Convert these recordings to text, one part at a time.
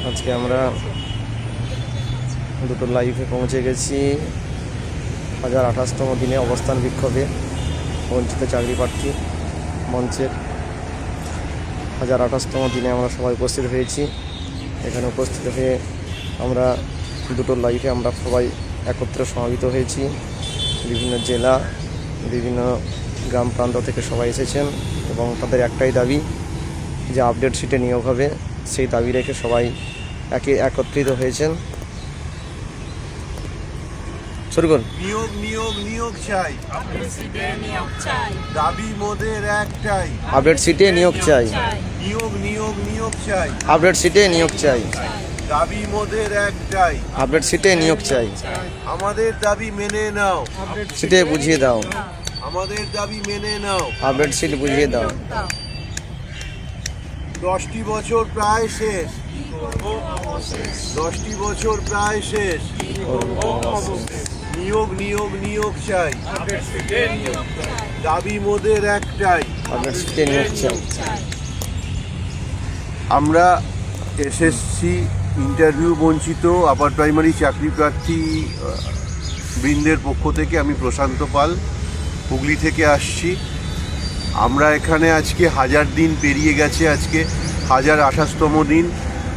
আজকে আমরা দুটো লাইভে পৌঁছে গেছি 1028তম দিনে অবস্থান বিক্ষোভে বঞ্চিত চাকরি প্রার্থী মঞ্চের 1028তম দিনে আমরা সবাই উপস্থিত হয়েছি। এখানে উপস্থিত হয়ে আমরা দুটো লাইভে আমরা সবাই একত্রে সমাবেত হয়েছি। বিভিন্ন জেলা, বিভিন্ন গ্রাম প্রান্ত থেকে সবাই এসেছেন এবং তাদের একটাই দাবি যে আপডেট শিটে নিয়োগ হবে। সেই দাবি রেখে সবাই একত্রিত হয়েছেন। শুরু করুন। নিয়োগ নিয়োগ নিয়োগ চাই, দাবি মোদের একটাই, আপডেট শিটে নিয়োগ চাই। নিয়োগ নিয়োগ নিয়োগ চাই, আপডেট শিটে নিয়োগ চাই। দাবি মোদের একটাই, আপডেট শিটে নিয়োগ চাই। আমাদের দাবি মেনে নাও, শিটে বুঝিয়ে দাও। আমাদের দাবি মেনে নাও। আপডেট শিট বুঝিয়ে দাও। 10টি বছর প্রায় শেষ, 10টি বছর প্রায় শেষ। নিয়োগ নিয়োগ নিয়োগ চাই, দাবি মোদের একটাই, আপডেট শিটে নিয়োগ চাই। আমরা এসএসসি ইন্টারভিউ বঞ্চিত আপার প্রাইমারি চাকরি প্রার্থী বৃন্দের পক্ষ থেকে আমি প্রশান্ত পাল হুগলি থেকে আসছি। আমরা এখানে আজকে 1000 দিন পেরিয়ে গেছে, আজকে 1028তম দিন।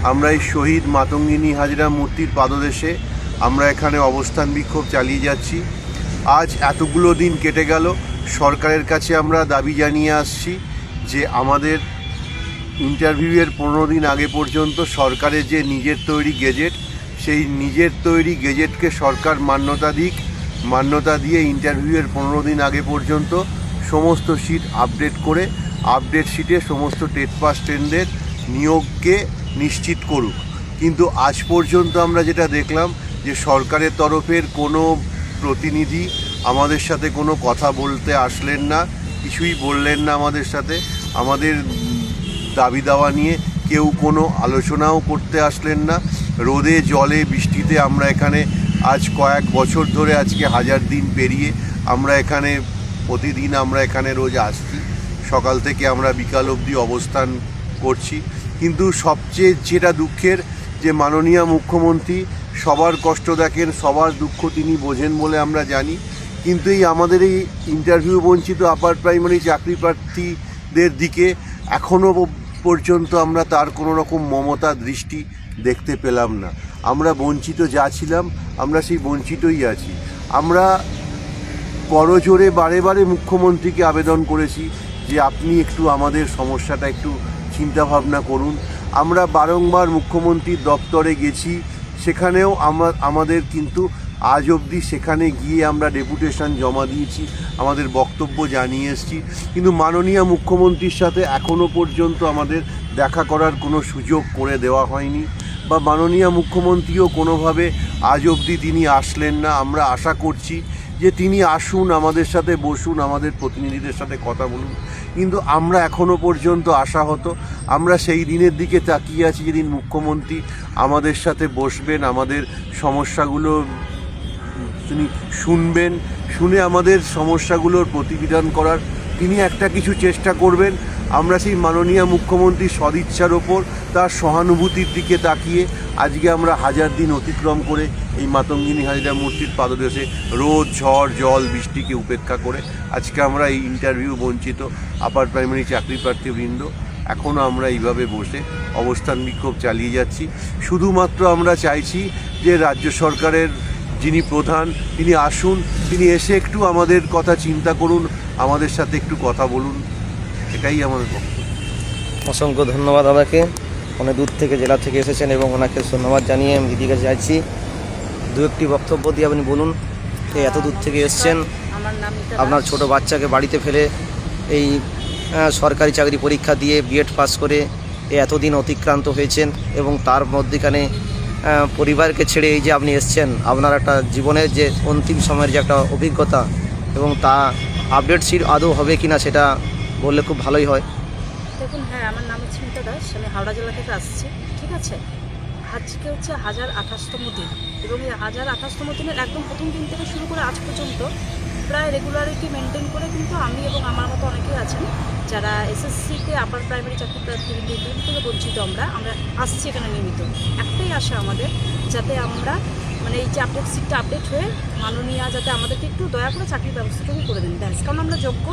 আমরা এই শহীদ মাতঙ্গিনী হাজরা মূর্তির পাদদেশে আমরা এখানে অবস্থান বিক্ষোভ চালিয়ে যাচ্ছি। আজ এতগুলো দিন কেটে গেল, সরকারের কাছে আমরা দাবি জানিয়ে আসছি যে আমাদের ইন্টারভিউয়ের 15 দিন আগে পর্যন্ত সরকারের যে নিজের তৈরি গেজেট, সেই নিজের তৈরি গেজেটকে সরকার মান্যতা দিক। মান্যতা দিয়ে ইন্টারভিউয়ের 15 দিন আগে পর্যন্ত সমস্ত সিট আপডেট করে আপডেট সিটে সমস্ত টেট পাস ট্রেনদের নিয়োগকে নিশ্চিত করুক। কিন্তু আজ পর্যন্ত আমরা যেটা দেখলাম যে সরকারের তরফের কোনো প্রতিনিধি আমাদের সাথে কোনো কথা বলতে আসলেন না, কিছুই বললেন না আমাদের সাথে। আমাদের দাবি দাওয়া নিয়ে কেউ কোনো আলোচনাও করতে আসলেন না। রোদে জলে বৃষ্টিতে আমরা এখানে আজ কয়েক বছর ধরে, আজকে 1000 দিন পেরিয়ে আমরা এখানে প্রতিদিন আমরা এখানে রোজ আসছি। সকাল থেকে আমরা বিকাল অবধি অবস্থান করছি। কিন্তু সবচেয়ে যেটা দুঃখের যে মাননীয় মুখ্যমন্ত্রী সবার কষ্ট দেখেন, সবার দুঃখ তিনি বোঝেন বলে আমরা জানি। কিন্তু এই আমাদের এই ইন্টারভিউ বঞ্চিত আপার প্রাইমারি চাকরি প্রার্থীদের দিকে এখনও পর্যন্ত আমরা তার কোনো রকম মমতা দৃষ্টি দেখতে পেলাম না। আমরা বঞ্চিত যা ছিলাম, আমরা সেই বঞ্চিতই আছি। আমরা করজোরে বারে বারে মুখ্যমন্ত্রীকে আবেদন করেছি যে আপনি একটু আমাদের সমস্যাটা একটু চিন্তাভাবনা করুন। আমরা বারংবার মুখ্যমন্ত্রীর দপ্তরে গেছি, সেখানেও আমাদের কিন্তু আজ অবধি সেখানে গিয়ে আমরা ডেপুটেশন জমা দিয়েছি, আমাদের বক্তব্য জানিয়ে এসেছি। কিন্তু মাননীয় মুখ্যমন্ত্রীর সাথে এখনও পর্যন্ত আমাদের দেখা করার কোনো সুযোগ করে দেওয়া হয়নি, বা মাননীয় মুখ্যমন্ত্রীও কোনোভাবে আজ অবধি তিনি আসলেন না। আমরা আশা করছি যে তিনি আসুন, আমাদের সাথে বসুন, আমাদের প্রতিনিধিদের সাথে কথা বলুন। কিন্তু আমরা এখনও পর্যন্ত আশাহত। আমরা সেই দিনের দিকে তাকিয়ে আছি যেদিন মুখ্যমন্ত্রী আমাদের সাথে বসবেন, আমাদের সমস্যাগুলো তিনি শুনবেন, শুনে আমাদের সমস্যাগুলোর প্রতিবিধান করার তিনি একটা কিছু চেষ্টা করবেন। আমরা সেই মাননীয় মুখ্যমন্ত্রীর সদিচ্ছার ওপর, তার সহানুভূতির দিকে তাকিয়ে আজকে আমরা 1000 দিন অতিক্রম করে এই মাতঙ্গিনী হাজরা মূর্তির পাদদেশে রোদ ঝড় জল বৃষ্টিকে উপেক্ষা করে আজকে আমরা এই ইন্টারভিউ বঞ্চিত আপার প্রাইমারি চাকরি প্রার্থীবৃন্দ এখনও আমরা এইভাবে বসে অবস্থান বিক্ষোভ চালিয়ে যাচ্ছি। শুধুমাত্র আমরা চাইছি যে রাজ্য সরকারের যিনি প্রধান, তিনি আসুন, তিনি এসে একটু আমাদের কথা চিন্তা করুন, আমাদের সাথে একটু কথা বলুন। এটাই আমাদের বক্তব্য। অসংখ্য ধন্যবাদ দাদাকে, অনেক দূর থেকে জেলা থেকে এসেছেন এবং ওনাকে ধন্যবাদ জানিয়ে আমি দিদিকে চাইছি দু একটি বক্তব্য দিয়ে আপনি বলুন। এত দূর থেকে এসছেন, আপনার ছোট বাচ্চাকে বাড়িতে ফেলে এই সরকারি চাকরি পরীক্ষা দিয়ে বিএড পাস করে এতদিন অতিক্রান্ত হয়েছেন এবং তার মধ্যেখানে পরিবারকে ছেড়ে এই যে আপনি এসছেন, আপনার একটা জীবনের যে অন্তিম সময়ের যে একটা অভিজ্ঞতা এবং তা আপডেট শিট আদৌ হবে কিনা সেটা বললে খুব ভালোই হয়। দেখুন, হ্যাঁ, আমার নাম হচ্ছে মিতা দাস, আমি হাওড়া জেলা থেকে আসছি। ঠিক আছে, আজকে হচ্ছে 1028তম দিন এবং এই 1028তম দিনের একদম প্রথম দিন থেকে শুরু করে আজ পর্যন্ত প্রায় রেগুলারিটি মেনটেন করে কিন্তু আমি এবং আমার মতো অনেকেই আছেন যারা এসএসসিতে আপার প্রাইমারি চাকরি প্রার্থীর থেকে বঞ্চিত আমরা আসছি এখানে নিয়মিত। একটাই আশা আমাদের, যাতে আমরা মানে এই যে আপডেট সিটটা আপডেট হয়ে মাননীয়া যাতে আমাদেরকে একটু দয়া করে চাকরির ব্যবস্থাটুকু করে দেন ব্যাস। কারণ আমরা যোগ্য,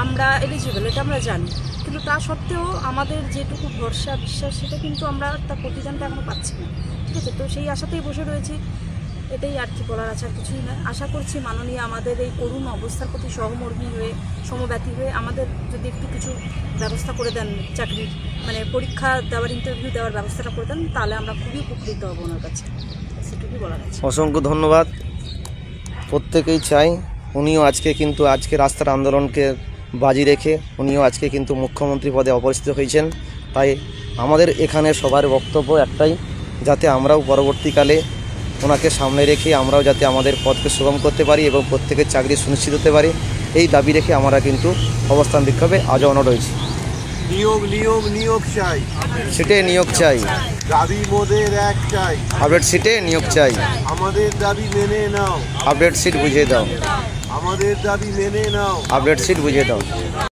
আমরা এলিজিবল, এটা আমরা জানি, কিন্তু তা সত্ত্বেও আমাদের যেটুকু ভরসা বিশ্বাস সেটা কিন্তু আমরা তার প্রতিদানটা এখনও পাচ্ছি না। ঠিক আছে, তো সেই আশাতেই বসে রয়েছি। এটাই আর কি বলার আছে, আর কিছুই নয়। আশা করছি মাননীয় আমাদের এই করুণ অবস্থার প্রতি সহমর্মী হয়ে সমব্যথী হয়ে আমাদের যদি একটু কিছু ব্যবস্থা করে দেন, চাকরির মানে পরীক্ষা দেওয়ার ইন্টারভিউ দেওয়ার ব্যবস্থাটা করে দেন, তাহলে আমরা খুবই উপকৃত হব ওনার কাছে। সেটুকুই বলার আছে। অসংখ্য ধন্যবাদ। প্রত্যেকেই চাই উনিও আজকে রাস্তার আন্দোলনকে বাজি রেখে উনিও আজকে কিন্তু মুখ্যমন্ত্রী পদে অপরিস্থিত হয়েছেন। তাই আমাদের এখানে সবার বক্তব্য একটাই, যাতে আমরাও পরবর্তীকালে ওনাকে সামনে রেখে আমরাও যাতে আমাদের পথকে সুগম করতে পারি এবং প্রত্যেকের চাকরি সুনিশ্চিত হতে পারি, এই দাবি রেখে আমরা কিন্তু অবস্থান বিক্ষোভে আজও অনড় রয়েছি। নিয়োগ নিয়োগ নিয়োগ চাই, সিটে নিয়োগ চাই, দাবি মোদের এক চাই, আপডেট সিটে নিয়োগ চাই, আমাদের দাবি মেনে নাও, আপডেট সিট বুঝিয়ে দাও, আমাদের দাবি মেনে নাও। আপডেট সিট বুঝিয়ে দাও।